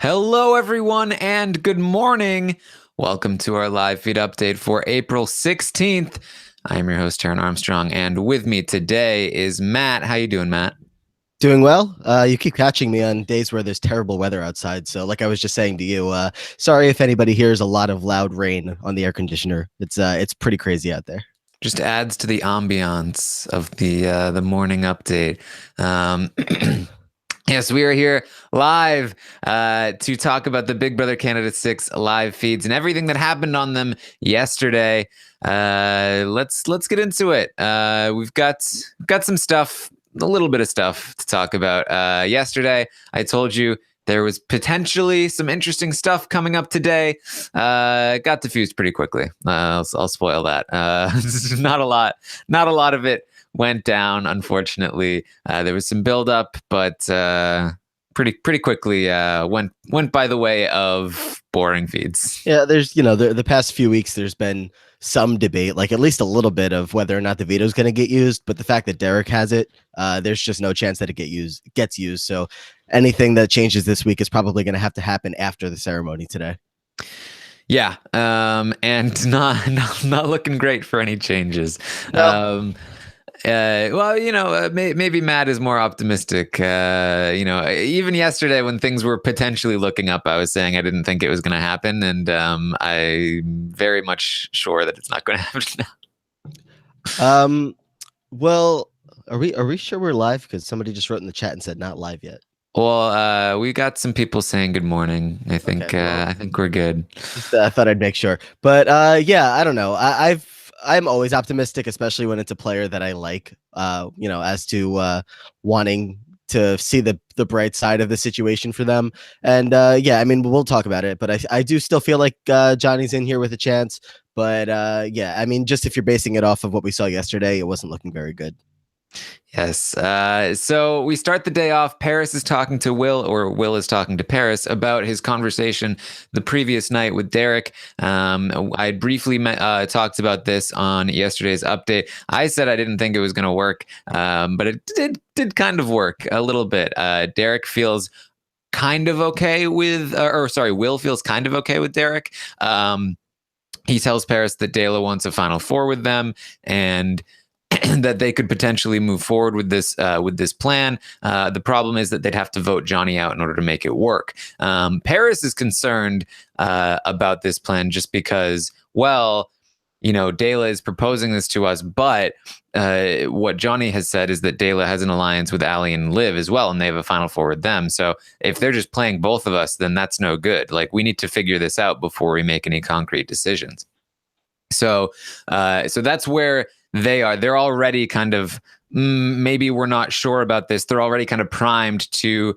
Hello, everyone, and good morning. Welcome to our live feed update for April 16th. I am your host, Taran Armstrong, and with me today is Matt. How you doing, Matt? Doing well. You keep catching me on days where there's terrible weather outside. So, like I was just saying to you, sorry if anybody hears a lot of loud rain on the air conditioner. It's pretty crazy out there. Just adds to the ambiance of the morning update. Um, Yes, we are here live to talk about the Big Brother Canada 6 live feeds and everything that happened on them yesterday. Let's get into it. We've got some stuff, a little bit of stuff to talk about. Yesterday, I told you there was potentially some interesting stuff coming up today. Got diffused pretty quickly. I'll spoil that. Not a lot of it went down, unfortunately. There was some buildup, but pretty quickly went by the way of boring feeds. Yeah, there's the past few weeks there's been some debate, like at least a little bit of whether or not the veto is going to get used. But the fact that Derek has it, there's just no chance that it gets used. So anything that changes this week is probably going to happen after the ceremony today. Yeah, and not looking great for any changes. No. Well, maybe Matt is more optimistic. Even yesterday when things were potentially looking up, I was saying I didn't think it was going to happen, and I'm very much sure that it's not going to happen now. Well, are we sure we're live? Because somebody just wrote in the chat and said not live yet. Well, we got some people saying good morning. I think Okay, well, I think we're good. I thought I'd make sure, but yeah, I don't know. I'm always optimistic, especially when it's a player that I like. As to wanting to see the bright side of the situation for them. And yeah, I mean, we'll talk about it, but I do still feel like Johnny's in here with a chance. But yeah, I mean, just if you're basing it off of what we saw yesterday, it wasn't looking very good. Yes. So we start the day off. Paris is talking to Will, or Will is talking to Paris about his conversation the previous night with Derek. I briefly talked about this on yesterday's update. I said I didn't think it was going to work, but it did kind of work a little bit. Derek feels kind of okay with, Will feels kind of okay with Derek. He tells Paris that Dela wants a final four with them, and that they could potentially move forward with this plan. The problem is that they'd have to vote Johnny out in order to make it work. Paris is concerned about this plan just because, well, Dela is proposing this to us, but what Johnny has said is that Dela has an alliance with Ali and Liv as well, and they have a final four with them. So if they're just playing both of us, then that's no good. Like, we need to figure this out before we make any concrete decisions. So that's where they are. They're already kind of, maybe we're not sure about this. They're already kind of primed to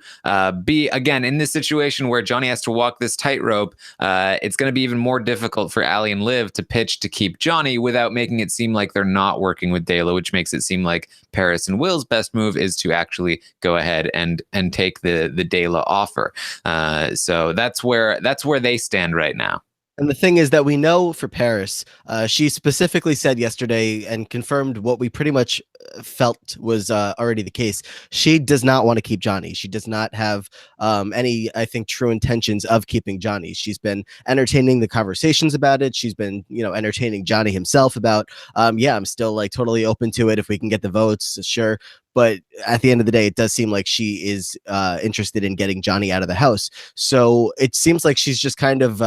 be, again, in this situation where Johnny has to walk this tightrope. It's going to be even more difficult for Ali and Liv to pitch to keep Johnny without making it seem like they're not working with Dela, which makes it seem like Paris and Will's best move is to actually go ahead and take the Dela offer. So that's where they stand right now. And the thing is that we know for Paris, she specifically said yesterday and confirmed what we pretty much felt was already the case. She does not want to keep Johnny. She does not have any, I think, true intentions of keeping Johnny. She's been entertaining the conversations about it. She's been, entertaining Johnny himself about, yeah, I'm still like totally open to it if we can get the votes, sure. But at the end of the day, it does seem like she is interested in getting Johnny out of the house. So it seems like she's just kind of,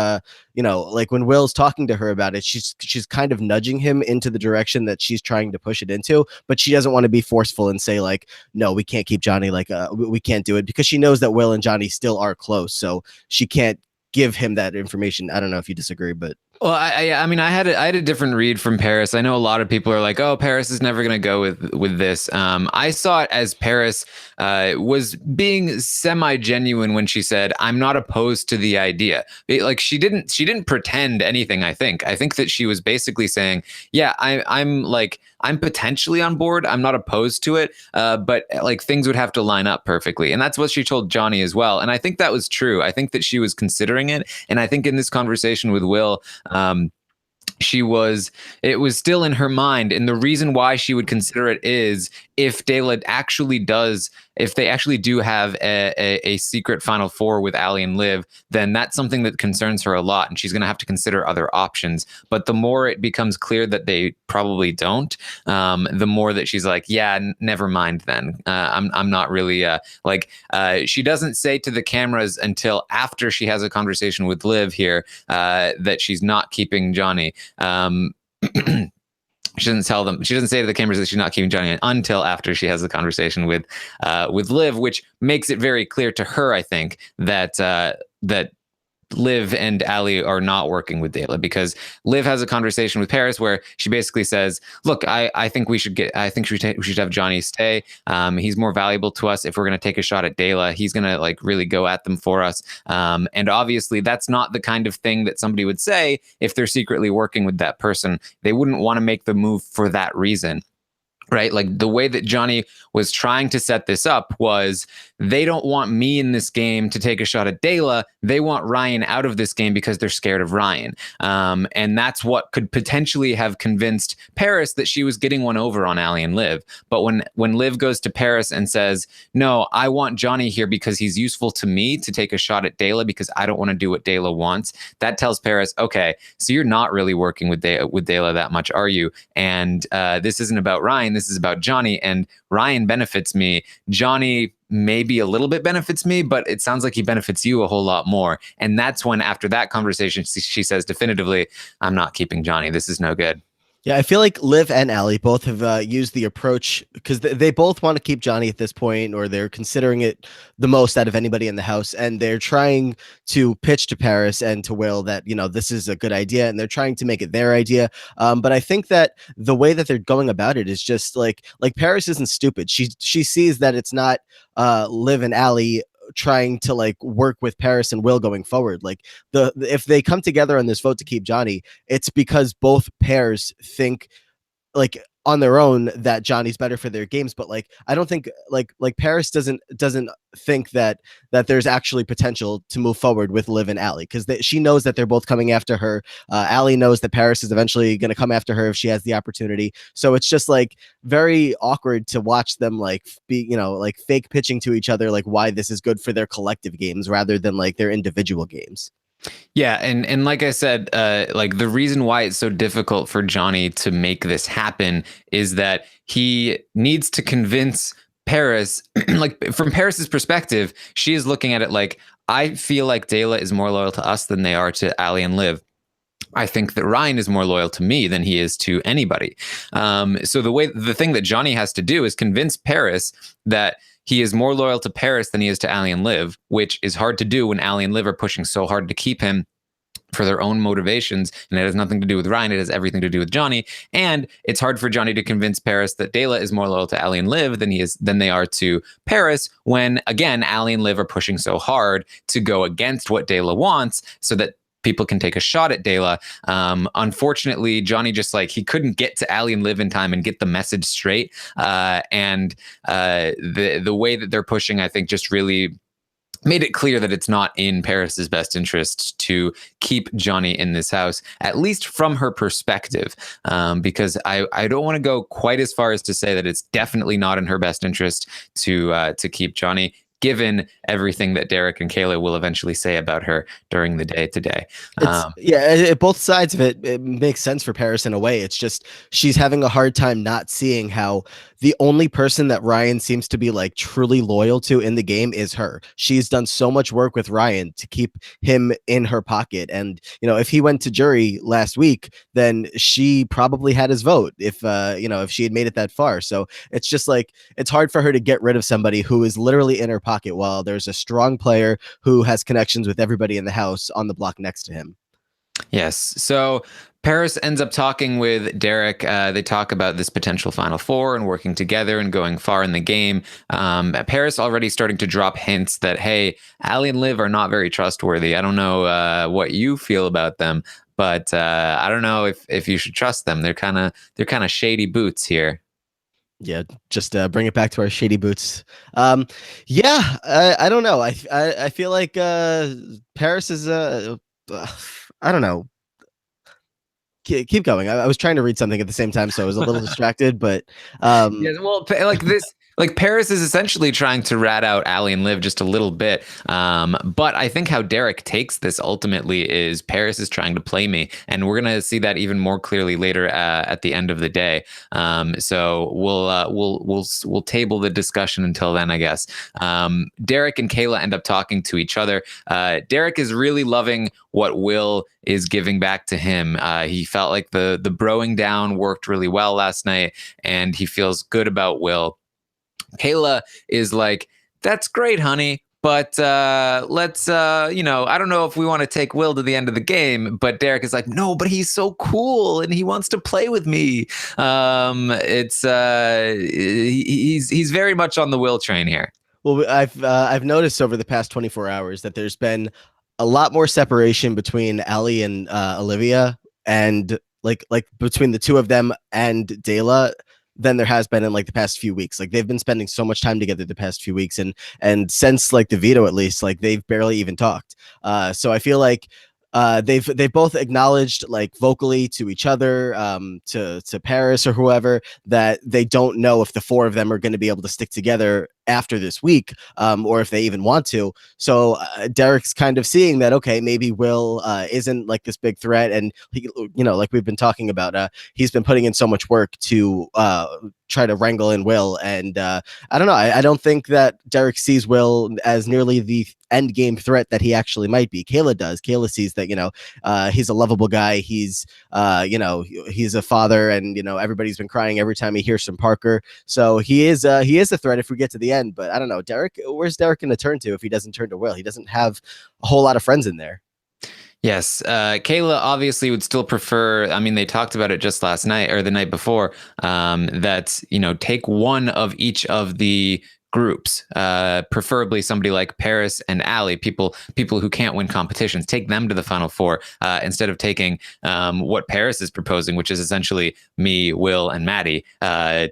like when Will's talking to her about it, she's kind of nudging him into the direction that she's trying to push it into. But she doesn't want to be forceful and say like, no, we can't keep Johnny. Like, we can't do it, because she knows that Will and Johnny still are close. So she can't give him that information. I don't know if you disagree, but. Well, I mean, I had a different read from Paris. I know a lot of people are like, "Oh, Paris is never going to go with this." I saw it as Paris was being semi-genuine when she said, "I'm not opposed to the idea." Like, she didn't pretend anything. I think that she was basically saying, "Yeah, I'm potentially on board. I'm not opposed to it, but like things would have to line up perfectly." And that's what she told Johnny as well. And I think that was true. I think that she was considering it, and I think in this conversation with Will, she was it was still in her mind, and the reason why she would consider it is if Dayla actually does, if they actually do have a secret final four with Allie and Liv, then that's something that concerns her a lot, and she's going to have to consider other options. But the more it becomes clear that they probably don't, the more that she's like, yeah, never mind then. I'm not really she doesn't say to the cameras until after she has a conversation with Liv here that she's not keeping Johnny. She doesn't tell them. She doesn't say to the cameras that she's not keeping Johnny until after she has the conversation with Liv, which makes it very clear to her, I think, that Liv and Allie are not working with Dayla, because Liv has a conversation with Paris where she basically says, "Look, I think we should we should have Johnny stay. He's more valuable to us if we're going to take a shot at Dayla. He's going to like really go at them for us." And obviously, that's not the kind of thing that somebody would say if they're secretly working with that person. They wouldn't want to make the move for that reason. Right? Like the way that Johnny was trying to set this up was, they don't want me in this game to take a shot at Dayla. They want Ryan out of this game because they're scared of Ryan. And that's what could potentially have convinced Paris that she was getting one over on Allie and Liv. But when Liv goes to Paris and says, no, I want Johnny here because he's useful to me to take a shot at Dayla because I don't want to do what Dayla wants, that tells Paris, okay, so you're not really working with Dayla that much, are you? And this isn't about Ryan. This is about Johnny, and Ryan benefits me. Johnny maybe a little bit benefits me, but it sounds like he benefits you a whole lot more. And that's when, after that conversation, she says definitively, I'm not keeping Johnny. This is no good. Yeah, I feel like Liv and Allie both have used the approach because they both want to keep Johnny at this point, or they're considering it the most out of anybody in the house. And they're trying to pitch to Paris and to Will that, you know, this is a good idea, and they're trying to make it their idea. But I think that the way that they're going about it is just like Paris isn't stupid. She sees that it's not Liv and Allie trying to like work with Paris and Will going forward. Like if they come together on this vote to keep Johnny, it's because both pairs think like on their own that Johnny's better for their games. But like I don't think like Paris doesn't think that there's actually potential to move forward with Liv and Allie, because she knows that they're both coming after her. Allie knows that Paris is eventually going to come after her if she has the opportunity. So it's just like very awkward to watch them like be, you know, like fake pitching to each other like why this is good for their collective games rather than like their individual games. Yeah, and like I said, like the reason why it's so difficult for Johnny to make this happen is that he needs to convince Paris. Like from Paris's perspective, she is looking at it like, I feel like Dayla is more loyal to us than they are to Allie and Liv. I think that Ryan is more loyal to me than he is to anybody. So the thing that Johnny has to do is convince Paris that he is more loyal to Paris than he is to Allie and Liv, which is hard to do when Allie and Liv are pushing so hard to keep him for their own motivations. And it has nothing to do with Ryan. It has everything to do with Johnny. And it's hard for Johnny to convince Paris that Dayla is more loyal to Allie and Liv than they are to Paris, when again, Allie and Liv are pushing so hard to go against what Dayla wants so that people can take a shot at Dayla. Unfortunately, Johnny just like, he couldn't get to Allie and Liv in time and get the message straight. And the way that they're pushing, I think, just really made it clear that it's not in Paris's best interest to keep Johnny in this house, at least from her perspective, because I don't want to go quite as far as to say that it's definitely not in her best interest to keep Johnny, given everything that Derek and Kayla will eventually say about her during the day today. Both sides of it makes sense for Paris in a way. It's just she's having a hard time not seeing how the only person that Ryan seems to be like truly loyal to in the game is her. She's done so much work with Ryan to keep him in her pocket. And, you know, if he went to jury last week, then she probably had his vote if she had made it that far. So it's just like, it's hard for her to get rid of somebody who is literally in her pocket while there's a strong player who has connections with everybody in the house on the block next to him. Yes. So Paris ends up talking with Derek. They talk about this potential Final Four and working together and going far in the game. Paris already starting to drop hints that, hey, Allie and Liv are not very trustworthy. I don't know what you feel about them, but I don't know if you should trust them. They're kind of shady boots here. Yeah, just bring it back to our shady boots. I don't know. I feel like Paris is I don't know. keep going. I was trying to read something at the same time, so I was a little distracted. But Yeah, well, like this, like Paris is essentially trying to rat out Allie and Liv just a little bit. But I think how Derek takes this ultimately is Paris is trying to play me, and we're gonna see that even more clearly later at the end of the day. So we'll table the discussion until then, I guess. Derek and Kayla end up talking to each other. Derek is really loving what Will is giving back to him. He felt like the broing down worked really well last night, and he feels good about Will. Kayla is like, that's great, honey. But let's, I don't know if we want to take Will to the end of the game. But Derek is like, no, but he's so cool and he wants to play with me. He's very much on the Will train here. Well, I've noticed over the past 24 hours that there's been a lot more separation between Allie and Olivia, and like between the two of them and Dela, than there has been in like the past few weeks. Like they've been spending so much time together the past few weeks, and since like the veto, at least, like they've barely even talked. So I feel like they've both acknowledged like vocally to each other, to Paris or whoever, that they don't know if the four of them are going to be able to stick together after this week, or if they even want to. So Derek's kind of seeing that, okay, maybe Will isn't like this big threat, and he, like we've been talking about, he's been putting in so much work to try to wrangle in Will, and I don't know. I don't think that Derek sees Will as nearly the end game threat that he actually might be. Kayla does. Kayla sees that he's a lovable guy. He's he's a father, and everybody's been crying every time he hears from Parker. So he is a threat if we get to the end. But I don't know, Derek. Where's Derek going to turn to if he doesn't turn to Will? He doesn't have a whole lot of friends in there. Yes. Kayla obviously would still prefer, I mean, they talked about it just last night or the night before, that, take one of each of the groups, preferably somebody like Paris and Allie, people who can't win competitions, take them to the final four, instead of taking what Paris is proposing, which is essentially me, Will, and Maddie,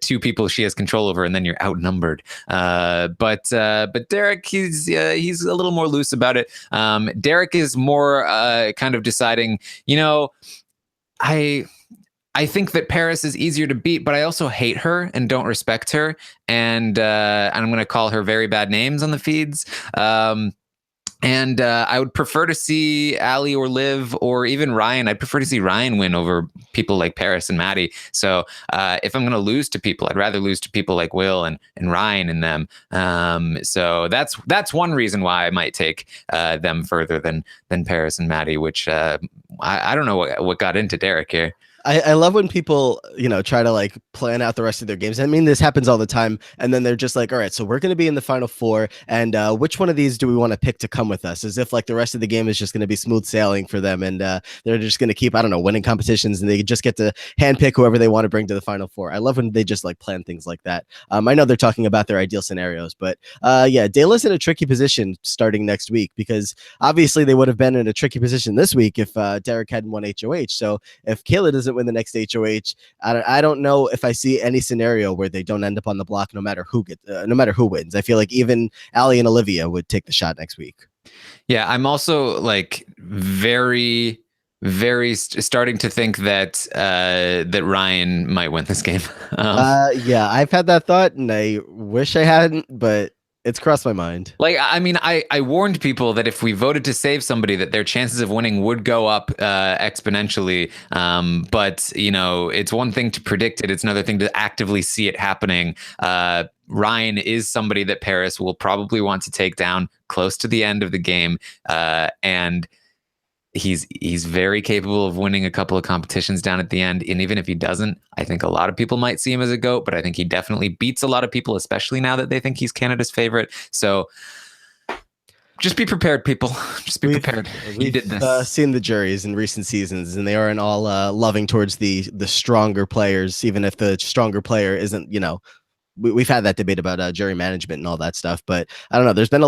two people she has control over, and then you're outnumbered. But Derek, he's a little more loose about it. Derek is more kind of deciding, I think that Paris is easier to beat, but I also hate her and don't respect her. And I'm going to call her very bad names on the feeds. And I would prefer to see Allie or Liv or even Ryan. I'd prefer to see Ryan win over people like Paris and Maddie. So if I'm going to lose to people, I'd rather lose to people like Will and Ryan and them. So that's one reason why I might take them further than Paris and Maddie, which I don't know what got into Derek here. I love when people, try to like plan out the rest of their games. I mean, this happens all the time. And then they're just like, all right, so we're going to be in the final four. And which one of these do we want to pick to come with us? As if like the rest of the game is just going to be smooth sailing for them. And they're just going to keep, I don't know, winning competitions, and they just get to handpick whoever they want to bring to the final four. I love when they just like plan things like that. I know they're talking about their ideal scenarios, but yeah, Dela's in a tricky position starting next week, because obviously they would have been in a tricky position this week if Derek hadn't won HOH. So if Kayla doesn't win the next HOH, I don't know if I see any scenario where they don't end up on the block no matter who wins. I feel like even Allie and Olivia would take the shot next week. Yeah, I'm also like very starting to think that that Ryan might win this game. Yeah, I've had that thought, and I wish I hadn't, but it's crossed my mind. Like, I mean, I warned people that if we voted to save somebody, that their chances of winning would go up exponentially. But, it's one thing to predict it. It's another thing to actively see it happening. Ryan is somebody that Paris will probably want to take down close to the end of the game. And he's very capable of winning a couple of competitions down at the end. And even if he doesn't, I think a lot of people might see him as a GOAT, but I think he definitely beats a lot of people, especially now that they think he's Canada's favorite. So just be prepared, people. Just be prepared. You did this. Seen the juries in recent seasons, and they aren't all loving towards the stronger players, even if the stronger player isn't, we've had that debate about jury management and all that stuff, but I don't know. There's been a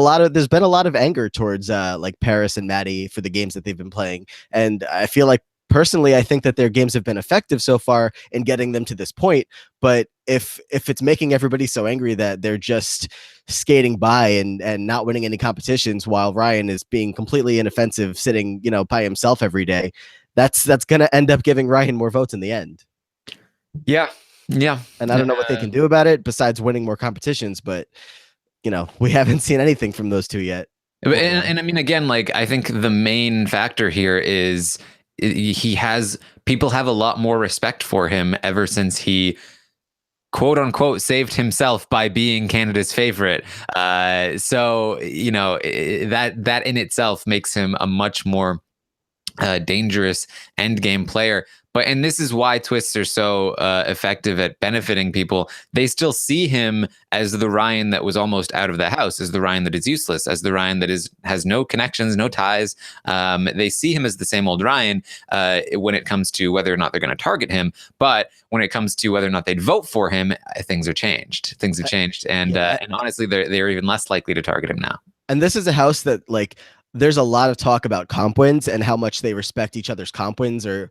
lot of anger towards like Paris and Maddie for the games that they've been playing, and I feel like personally, I think that their games have been effective so far in getting them to this point. But if it's making everybody so angry that they're just skating by and not winning any competitions while Ryan is being completely inoffensive, sitting by himself every day, that's going to end up giving Ryan more votes in the end. Yeah. Yeah. And I don't know what they can do about it besides winning more competitions, but we haven't seen anything from those two yet. And I mean, again, like, I think the main factor here is people have a lot more respect for him ever since he, quote unquote, saved himself by being Canada's favorite. So, that in itself makes him a much more dangerous end game player. And this is why twists are so effective at benefiting people. They still see him as the Ryan that was almost out of the house, as the Ryan that is useless, as the Ryan that has no connections, no ties. They see him as the same old Ryan when it comes to whether or not they're going to target him. But when it comes to whether or not they'd vote for him, things are changed. Things have changed, and honestly, they're even less likely to target him now. And this is a house that, like, there's a lot of talk about comp wins and how much they respect each other's comp wins, or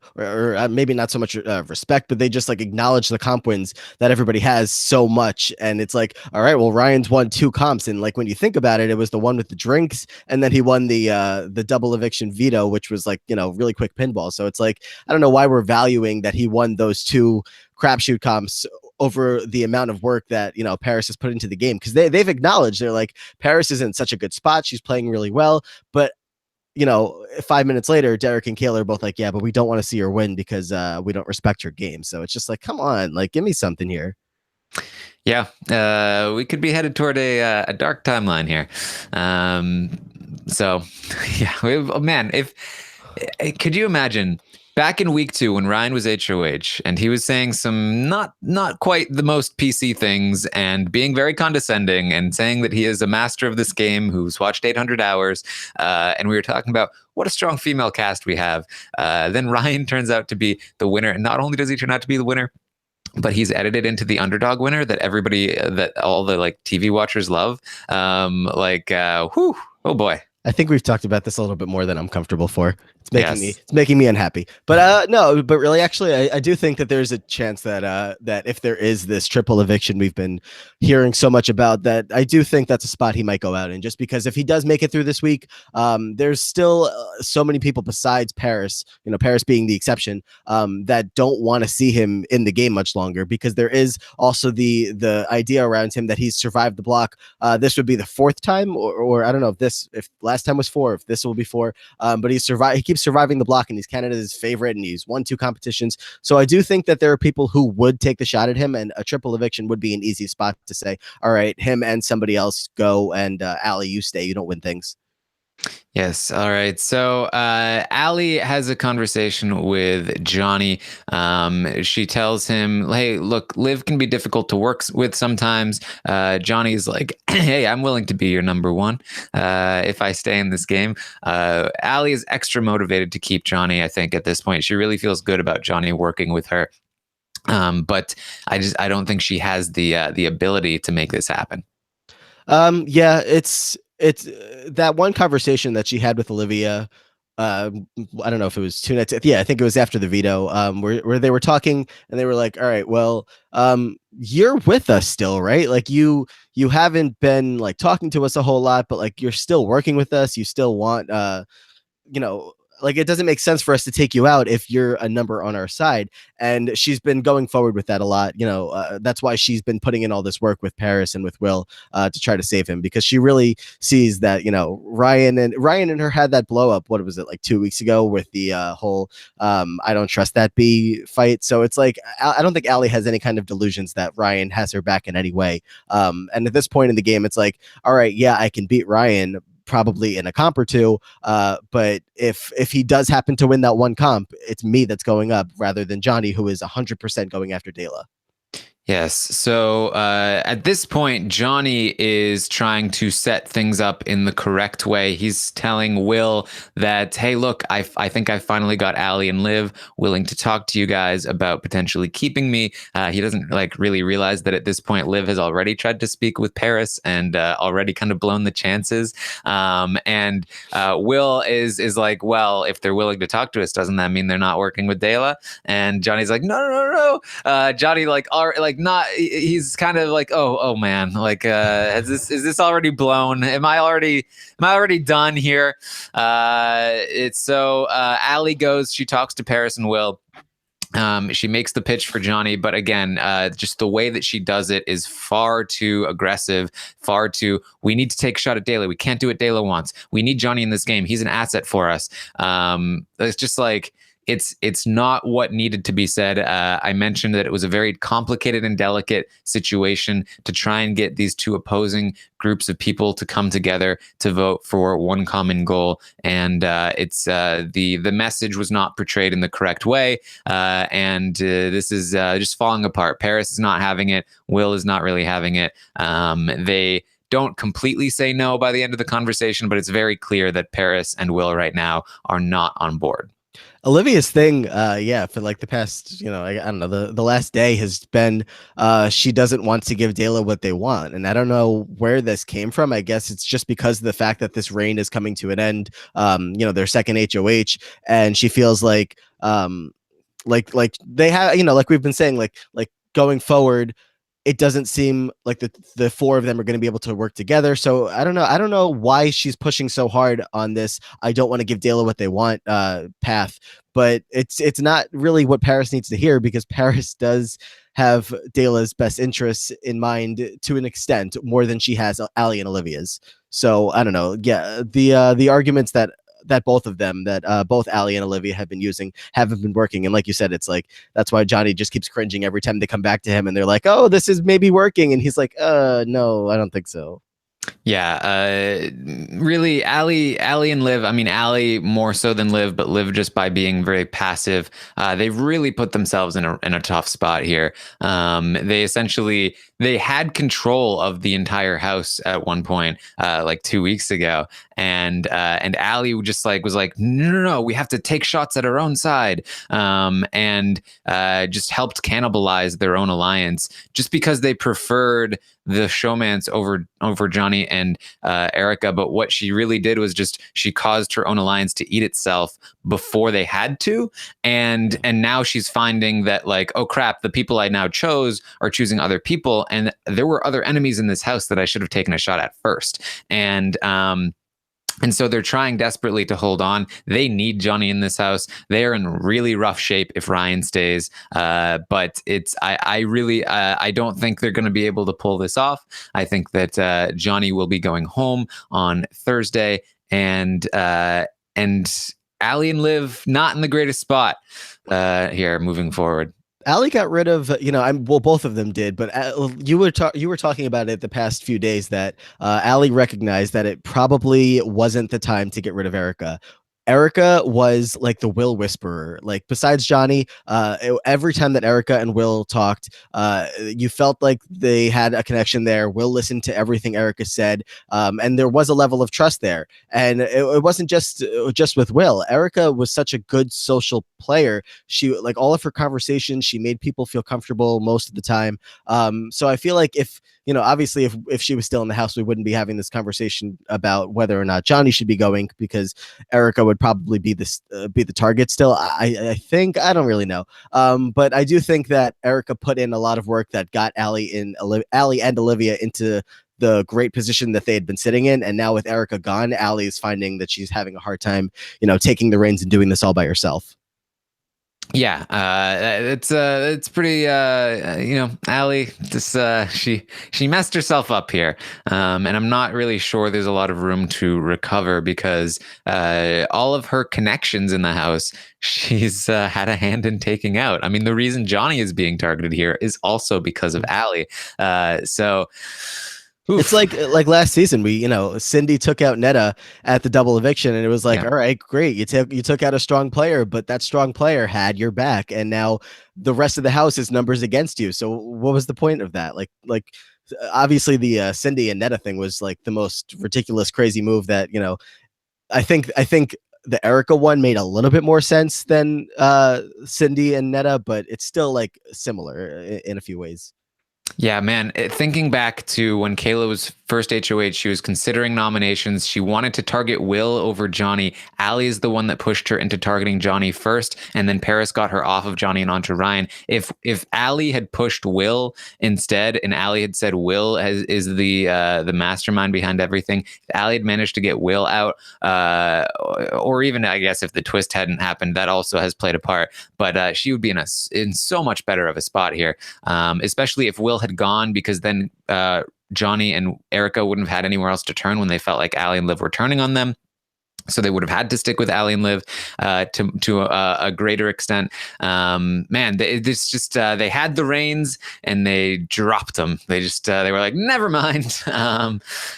maybe not so much respect, but they just like acknowledge the comp wins that everybody has so much. And it's like, all right, well, Ryan's won 2 comps, and like when you think about it, it was the one with the drinks, and then he won the double eviction veto, which was like really quick pinball. So it's like, I don't know why we're valuing that he won those 2 crapshoot comps over the amount of work that Paris has put into the game, because they've acknowledged, they're like, Paris is in such a good spot, she's playing really well, but 5 minutes later, Derek and Kayla are both like, yeah, but we don't want to see her win because we don't respect her game. So it's just like, come on, like, give me something here. Yeah, we could be headed toward a dark timeline here. So yeah, man, could you imagine back in week 2 when Ryan was HOH and he was saying some not quite the most PC things and being very condescending and saying that he is a master of this game who's watched 800 hours. And we were talking about what a strong female cast we have. Then Ryan turns out to be the winner. And not only does he turn out to be the winner, but he's edited into the underdog winner that all the like TV watchers love. Oh boy. I think we've talked about this a little bit more than I'm comfortable for. It's making me unhappy. But no, but really, actually, I do think that there's a chance that that if there is this triple eviction we've been hearing so much about, that I do think that's a spot he might go out in, just because if he does make it through this week, there's still so many people besides Paris, Paris being the exception, that don't want to see him in the game much longer, because there is also the idea around him that he's survived the block. This would be the 4th time, or I don't know if last time was 4, if this will be 4, but he keeps surviving the block, and he's Canada's favorite, and he's won 2 competitions. So I do think that there are people who would take the shot at him, and a triple eviction would be an easy spot to say, all right, him and somebody else go, and Allie, you stay, you don't win things. Yes. All right. So Allie has a conversation with Johnny. She tells him, hey, look, Liv can be difficult to work with sometimes. Johnny's like, hey, I'm willing to be your number 1 if I stay in this game. Allie is extra motivated to keep Johnny, I think, at this point. She really feels good about Johnny working with her. But I don't think she has the ability to make this happen. Yeah, it's that one conversation that she had with Olivia. I don't know if it was 2 nights. Yeah, I think it was after the veto, where they were talking, and they were like, all right, well, you're with us still, right? Like you haven't been like talking to us a whole lot, but like you're still working with us. You still want, like, it doesn't make sense for us to take you out if you're a number on our side. And she's been going forward with that a lot. That's why she's been putting in all this work with Paris and with Will to try to save him, because she really sees that, Ryan and her had that blow up. What was it, like 2 weeks ago, with the whole I don't trust that bee fight. So it's like, I don't think Allie has any kind of delusions that Ryan has her back in any way. And at this point in the game, it's like, all right, yeah, I can beat Ryan probably in a comp or 2, but if he does happen to win that 1 comp, it's me that's going up rather than Johnny, who is 100% going after Dela. Yes. So at this point, Johnny is trying to set things up in the correct way. He's telling Will that, hey, look, I think I finally got Allie and Liv willing to talk to you guys about potentially keeping me. He doesn't really realize that at this point, Liv has already tried to speak with Paris and already kind of blown the chances. And Will is like, well, if they're willing to talk to us, doesn't that mean they're not working with Dela? And Johnny's like, no. Johnny like not. He's kind of like, oh man, like is this already blown? Am I already done here? It's so Allie goes. She talks to Paris and Will. She makes the pitch for Johnny, but again, just the way that she does it is far too aggressive, far too, we need to take a shot at Dela. We can't do what Dela wants. We need Johnny in this game. He's an asset for us. It's just like, it's not what needed to be said. I mentioned that it was a very complicated and delicate situation to try and get these two opposing groups of people to come together to vote for one common goal, and the message was not portrayed in the correct way, and this is just falling apart. Paris is not having it. Will is not really having it. They don't completely say no by the end of the conversation, but it's very clear that Paris and Will right now are not on board. Olivia's thing, for like the past, I don't know, the last day has been, she doesn't want to give Dela what they want, and I don't know where this came from. I guess it's just because of the fact that this reign is coming to an end. Their second HOH, and she feels like they have, like we've been saying, like going forward, it doesn't seem like the four of them are going to be able to work together. So I don't know why she's pushing so hard on this I don't want to give Dela what they want path, but it's not really what Paris needs to hear, because Paris does have Dela's best interests in mind to an extent, more than she has Allie and Olivia's. So I don't know. Yeah, the arguments that both of them, that both Allie and Olivia have been using, haven't been working. And like you said, it's like, that's why Johnny just keeps cringing every time they come back to him and they're like, oh, this is maybe working. And he's like, no, I don't think so. Yeah, really, Allie and Liv. I mean, Allie more so than Liv, but Liv just by being very passive. They've really put themselves in a tough spot here. They had control of the entire house at one point, like 2 weeks ago, and Allie just was like, no, we have to take shots at our own side, and just helped cannibalize their own alliance just because they preferred the showmance over Johnny and Erica. But what she really did was just, she caused her own alliance to eat itself before they had to, and now she's finding that, like, oh crap, the people I now chose are choosing other people, and there were other enemies in this house that I should have taken a shot at first. And so they're trying desperately to hold on. They need Johnny in this house. They are in really rough shape if Ryan stays. But I don't think they're going to be able to pull this off. I think that Johnny will be going home on Thursday, and Allie and Liv not in the greatest spot here moving forward. Allie got rid of, both of them did, but you were talking about it the past few days that Allie recognized that it probably wasn't the time to get rid of Erica. Erica was like the Will whisperer. Like, besides Johnny, every time that Erica and Will talked, you felt like they had a connection there. Will listened to everything Erica said, and there was a level of trust there. And it wasn't just with Will. Erica was such a good social player. She, like, all of her conversations, she made people feel comfortable most of the time. So I feel like if obviously if she was still in the house, we wouldn't be having this conversation about whether or not Johnny should be going, because Erica would probably be the target still. I think, I don't really know. But I do think that Erica put in a lot of work that got Allie and Olivia into the great position that they had been sitting in. And now with Erica gone, Allie is finding that she's having a hard time, taking the reins and doing this all by herself. Yeah, it's pretty, Allie just she messed herself up here, and I'm not really sure there's a lot of room to recover, because all of her connections in the house, she's had a hand in taking out. I mean, the reason Johnny is being targeted here is also because of Allie. So. Oof. It's like last season, Cindy took out Netta at the double eviction, and it was like, all right, great, you took out a strong player, but that strong player had your back, and now the rest of the house is numbers against you. So what was the point of that? Like obviously the Cindy and Netta thing was like the most ridiculous, crazy move that I think the Erica one made a little bit more sense than Cindy and Netta, but it's still like similar in a few ways. Yeah, man. Thinking back to when Kayla was first HOH, she was considering nominations. She wanted to target Will over Johnny. Allie is the one that pushed her into targeting Johnny first, and then Paris got her off of Johnny and onto Ryan. If Allie had pushed Will instead, and Allie had said Will is the mastermind behind everything, if Allie had managed to get Will out, or even I guess if the twist hadn't happened, that also has played a part. But she would be in so much better of a spot here, especially if Will had gone, because then Johnny and Erica wouldn't have had anywhere else to turn when they felt like Allie and Liv were turning on them. So they would have had to stick with Allie and Liv to a greater extent. Man, they had the reins and they dropped them. They were like, never mind.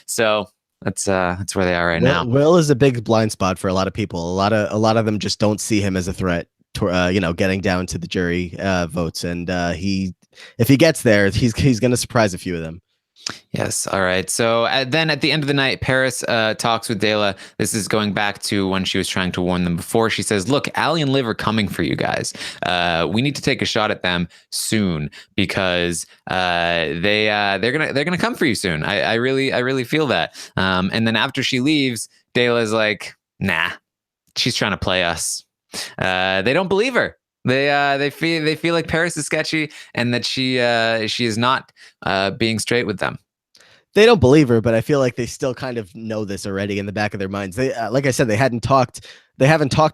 So that's where they are right now. Will is a big blind spot for a lot of people. A lot of them just don't see him as a threat to getting down to the jury votes, and if he gets there, he's going to surprise a few of them. Yes. All right. So then at the end of the night, Paris talks with Dela. This is going back to when she was trying to warn them before. She says, look, Allie and Liv are coming for you guys. We need to take a shot at them soon, because they're gonna come for you soon. I really feel that. And then after she leaves, Dela's like, nah, she's trying to play us. They don't believe her. They feel like Paris is sketchy, and that she is not being straight with them. They don't believe her, but I feel like they still kind of know this already in the back of their minds. They, like I said, they haven't talked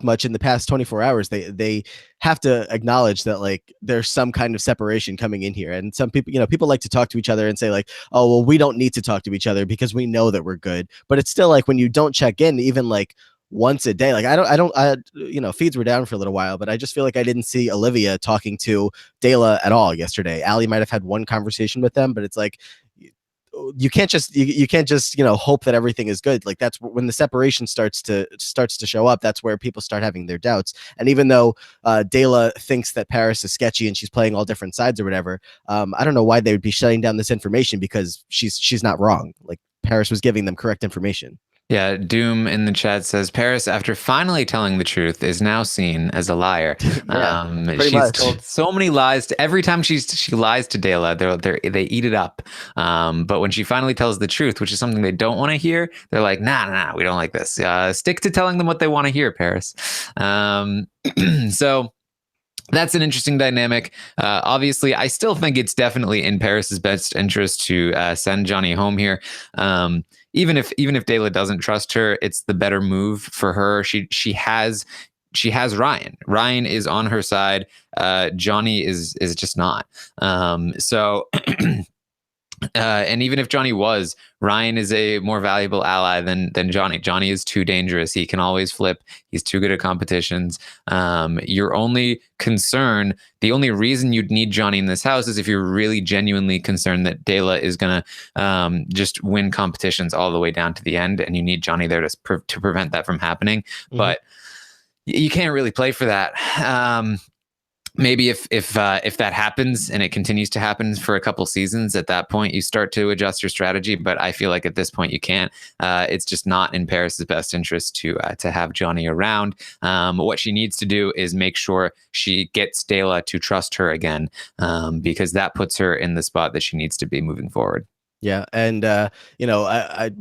much in the past 24 hours. They have to acknowledge that like there's some kind of separation coming in here. And some people, people like to talk to each other and say like, oh, well, we don't need to talk to each other because we know that we're good. But it's still like when you don't check in, even like once a day, like feeds were down for a little while, but I just feel like I didn't see Olivia talking to Dela at all yesterday. Allie might have had one conversation with them, but it's like, you can't just hope that everything is good. Like that's when the separation starts to show up. That's where people start having their doubts. And even though Dela thinks that Paris is sketchy and she's playing all different sides or whatever, I don't know why they would be shutting down this information, because she's not wrong. Like Paris was giving them correct information. Yeah, Doom in the chat says Paris, after finally telling the truth, is now seen as a liar. She's told so many lies. Every time she lies to Dela, they eat it up. But when she finally tells the truth, which is something they don't want to hear, they're like, nah, we don't like this. Stick to telling them what they want to hear, Paris. So that's an interesting dynamic. Obviously, I still think it's definitely in Paris's best interest to send Johnny home here. Even if Dela doesn't trust her, it's the better move for her. She has Ryan. Ryan is on her side. Johnny is just not. So and even if Johnny was, Ryan is a more valuable ally than Johnny. Johnny is too dangerous. He can always flip. He's too good at competitions. Your only concern, the only reason you'd need Johnny in this house is if you're really genuinely concerned that Dela is going to just win competitions all the way down to the end, and you need Johnny there to prevent that from happening. Mm-hmm. But you can't really play for that. Maybe if that happens and it continues to happen for a couple seasons, at that point you start to adjust your strategy. But I feel like at this point you can't. It's just not in Paris's best interest to have Johnny around. What she needs to do is make sure she gets Dela to trust her again, because that puts her in the spot that she needs to be moving forward. Yeah, and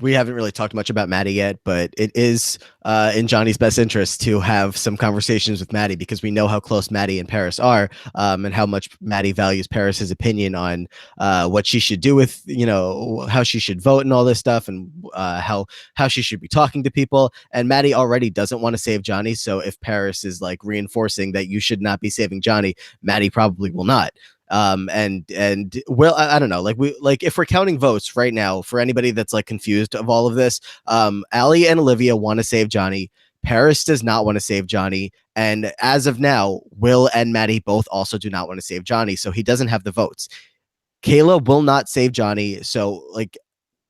we haven't really talked much about Maddie yet, but it is in Johnny's best interest to have some conversations with Maddie, because we know how close Maddie and Paris are, and how much Maddie values Paris's opinion on what she should do with, how she should vote and all this stuff, and how she should be talking to people. And Maddie already doesn't want to save Johnny, so if Paris is like reinforcing that you should not be saving Johnny, Maddie probably will not. And well, I don't know, like if we're counting votes right now, for anybody that's like confused of all of this, Allie and Olivia want to save Johnny. Paris does not want to save Johnny. And as of now, Will and Maddie both also do not want to save Johnny. So he doesn't have the votes. Kayla will not save Johnny. So like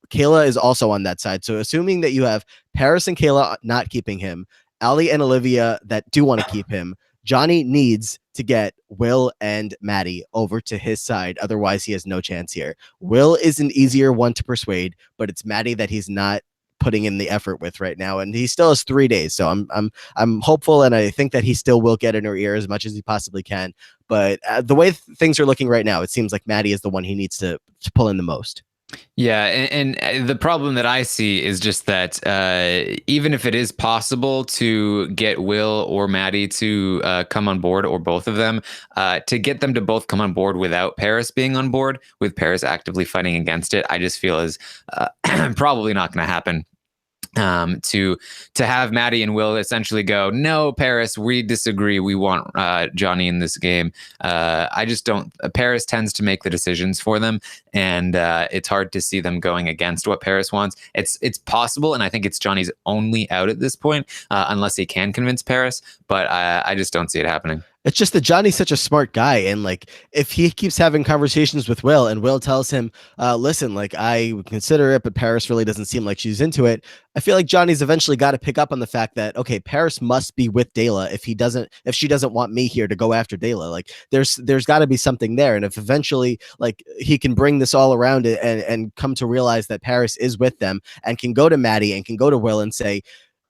Kayla is also on that side. So assuming that you have Paris and Kayla not keeping him, Allie and Olivia that do want to keep him, Johnny needs to get Will and Maddie over to his side. Otherwise, he has no chance here. Will is an easier one to persuade, but it's Maddie that he's not putting in the effort with right now, and he still has 3 days. So I'm hopeful, and I think that he still will get in her ear as much as he possibly can. But the way things are looking right now, it seems like Maddie is the one he needs to pull in the most. Yeah, and the problem that I see is just that even if it is possible to get Will or Maddie to come on board, or both of them, to get them to both come on board without Paris being on board, with Paris actively fighting against it, I just feel is probably not going to happen. To have Maddie and Will essentially go, no, Paris, we disagree. We want Johnny in this game. I just don't. Paris tends to make the decisions for them, and it's hard to see them going against what Paris wants. It's possible, and I think it's Johnny's only out at this point, unless he can convince Paris. But I just don't see it happening. It's just that Johnny's such a smart guy, and like if he keeps having conversations with Will, and Will tells him, "Listen, like I would consider it, but Paris really doesn't seem like she's into it." I feel like Johnny's eventually got to pick up on the fact that okay, Paris must be with Dayla if she doesn't want me here to go after Dayla. Like there's got to be something there, and if eventually like he can bring this all around it and come to realize that Paris is with them and can go to Maddie and can go to Will and say,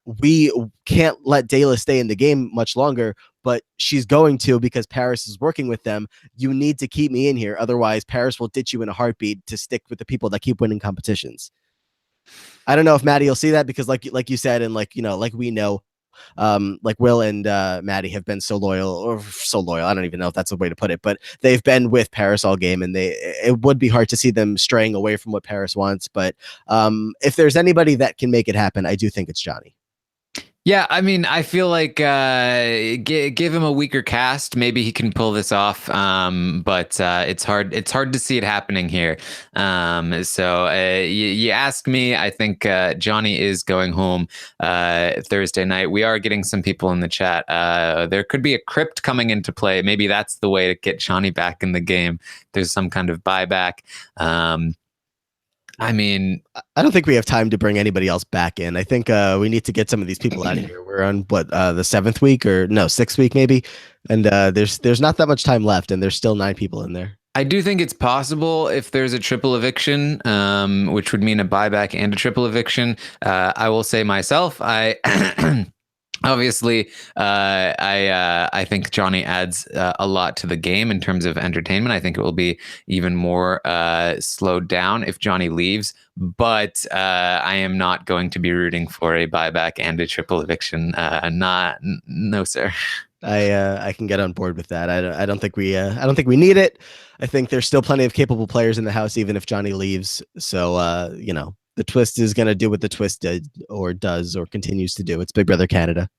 we can't let Dayla stay in the game much longer, but she's going to because Paris is working with them. You need to keep me in here. Otherwise, Paris will ditch you in a heartbeat to stick with the people that keep winning competitions. I don't know if Maddie will see that because like you said, and like, like we know, like Will and Maddie have been so loyal. I don't even know if that's the way to put it, but they've been with Paris all game, and it would be hard to see them straying away from what Paris wants. But if there's anybody that can make it happen, I do think it's Johnny. Yeah, I mean, I feel like give him a weaker cast, maybe he can pull this off. But it's hard. It's hard to see it happening here. So you ask me, I think Johnny is going home Thursday night. We are getting some people in the chat. There could be a crypt coming into play. Maybe that's the way to get Johnny back in the game. There's some kind of buyback. I mean, I don't think we have time to bring anybody else back in. I think we need to get some of these people out of here. We're on what the 7th week or no 6th week maybe, and there's not that much time left, and there's still 9 people in there. I do think it's possible if there's a triple eviction, which would mean a buyback and a triple eviction. I will say myself, I. Obviously, I think Johnny adds a lot to the game in terms of entertainment. I think it will be even more slowed down if Johnny leaves. But I am not going to be rooting for a buyback and a triple eviction. No, sir. I can get on board with that. I don't think we need it. I think there's still plenty of capable players in the house, even if Johnny leaves. So the twist is going to do what the twist did or does or continues to do. It's Big Brother Canada.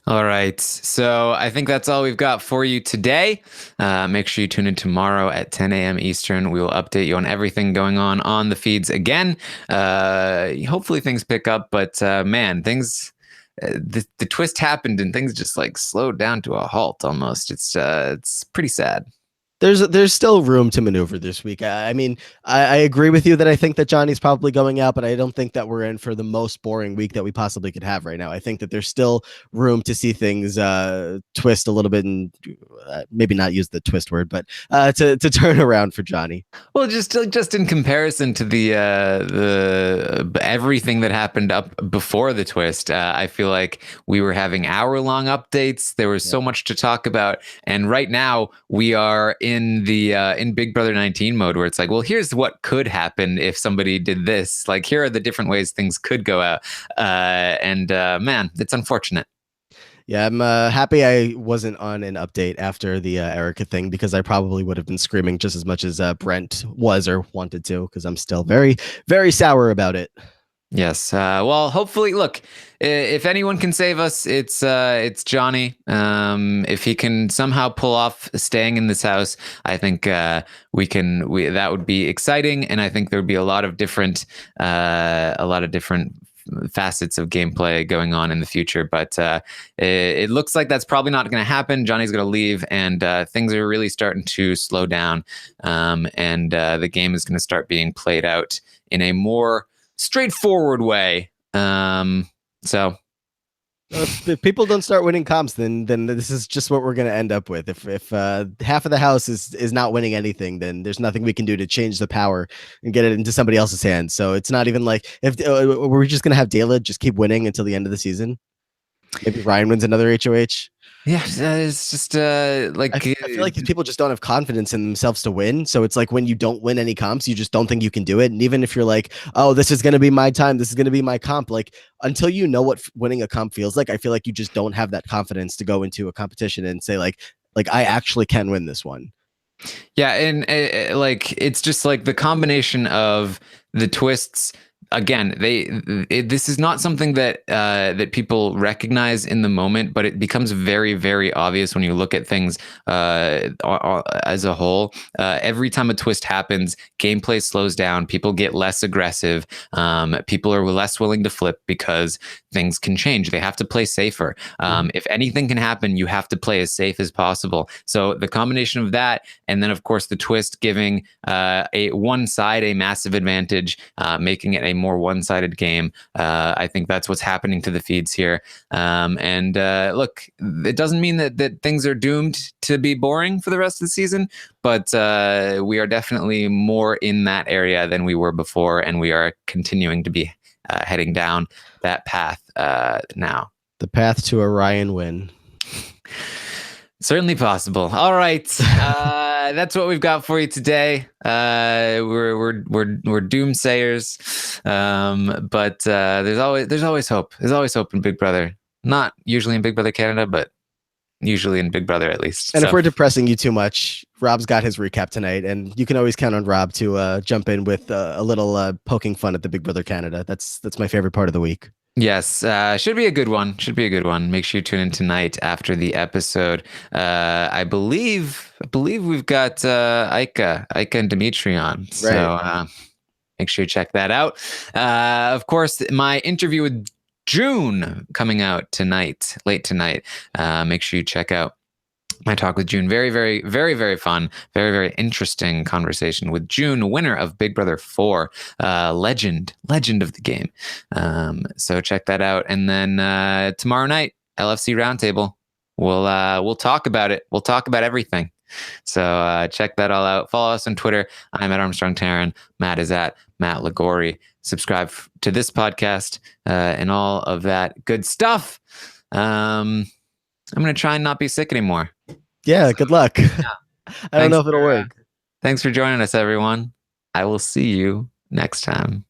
All right. So I think that's all we've got for you today. Make sure you tune in tomorrow at 10 a.m. Eastern. We will update you on everything going on the feeds again. Hopefully things pick up, but man, things... the twist happened and things just like slowed down to a halt almost. It's pretty sad. There's still room to maneuver this week. I mean, I agree with you that I think that Johnny's probably going out, but I don't think that we're in for the most boring week that we possibly could have right now. I think that there's still room to see things twist a little bit, and maybe not use the twist word, but to turn around for Johnny. Well, just in comparison to the everything that happened up before the twist, I feel like we were having hour-long updates. There was so much to talk about, and right now we are in Big Brother 19 mode, where it's like, well, here's what could happen if somebody did this. Like, here are the different ways things could go out, and man, it's unfortunate. Yeah, I'm happy I wasn't on an update after the Erica thing, because I probably would have been screaming just as much as Brent was or wanted to, because I'm still very, very sour about it. Yes. Well, hopefully, look, if anyone can save us, it's Johnny. If he can somehow pull off staying in this house, I think that would be exciting, and I think there would be a lot of different facets of gameplay going on in the future. But it looks like that's probably not going to happen. Johnny's going to leave, and things are really starting to slow down, and the game is going to start being played out in a more straightforward way. So If people don't start winning comps, then this is just what we're going to end up with. If half of the house is not winning anything, then there's nothing we can do to change the power and get it into somebody else's hands. So it's not even like if we're just going to have Dela just keep winning until the end of the season. Maybe Ryan wins another HOH. Yeah, it's just like I feel like these people just don't have confidence in themselves to win. So it's like when you don't win any comps, you just don't think you can do it. And even if you're like, oh, this is going to be my time, this is going to be my comp, like until you know what winning a comp feels like, I feel like you just don't have that confidence to go into a competition and say like I actually can win this one. Yeah, and like it's just like the combination of the twists. Again, this is not something that that people recognize in the moment, but it becomes very, very obvious when you look at things as a whole. Every time a twist happens, gameplay slows down. People get less aggressive. People are less willing to flip because things can change. They have to play safer. If anything can happen, you have to play as safe as possible. So the combination of that, and then of course the twist giving one side a massive advantage, making it a more one-sided game. I think that's what's happening to the feeds here. And look, it doesn't mean that things are doomed to be boring for the rest of the season, but we are definitely more in that area than we were before, and we are continuing to be heading down that path now. The path to a Ryan win. Certainly possible. All right, that's what we've got for you today. We're doomsayers, but there's always hope. There's always hope in Big Brother. Not usually in Big Brother Canada, but usually in Big Brother at least. And if we're depressing you too much, Rob's got his recap tonight, and you can always count on Rob to jump in with a little poking fun at the Big Brother Canada. That's my favorite part of the week. Yes, should be a good one. Should be a good one. Make sure you tune in tonight after the episode. I believe we've got Ika and Dimitri on. Right. So make sure you check that out. Of course, my interview with June coming out tonight, late tonight. Make sure you check out my talk with June. Very, very, very, very fun. Very, very interesting conversation with June, winner of Big Brother 4, legend of the game. So check that out. And then tomorrow night, LFC Roundtable. We'll talk about it. We'll talk about everything. So check that all out. Follow us on Twitter. I'm at Armstrong Taran. Matt is at Matt Lagori. Subscribe to this podcast and all of that good stuff. I'm going to try and not be sick anymore. Yeah, good luck. Yeah. I don't know if it'll work. Thanks for joining us, everyone. I will see you next time.